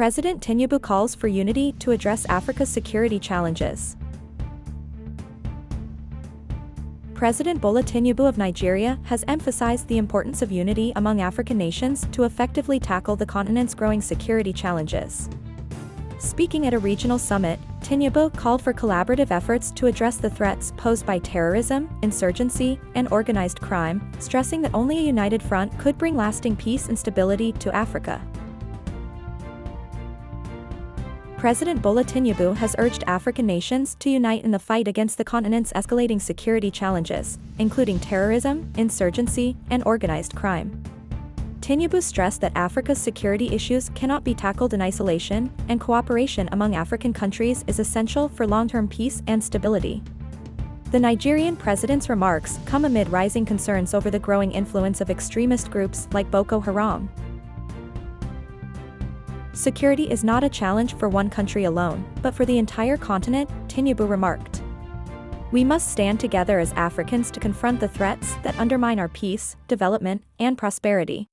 President Tinubu calls for unity to address Africa's security challenges. President Bola Tinubu of Nigeria has emphasized the importance of unity among African nations to effectively tackle the continent's growing security challenges. Speaking at a regional summit, Tinubu called for collaborative efforts to address the threats posed by terrorism, insurgency, and organized crime, stressing that only a united front could bring lasting peace and stability to Africa. President Bola Tinubu has urged African nations to unite in the fight against the continent's escalating security challenges, including terrorism, insurgency, and organized crime. Tinubu stressed that Africa's security issues cannot be tackled in isolation, and cooperation among African countries is essential for long-term peace and stability. The Nigerian president's remarks come amid rising concerns over the growing influence of extremist groups like Boko Haram. Security is not a challenge for one country alone, but for the entire continent, Tinubu remarked. We must stand together as Africans to confront the threats that undermine our peace, development, and prosperity.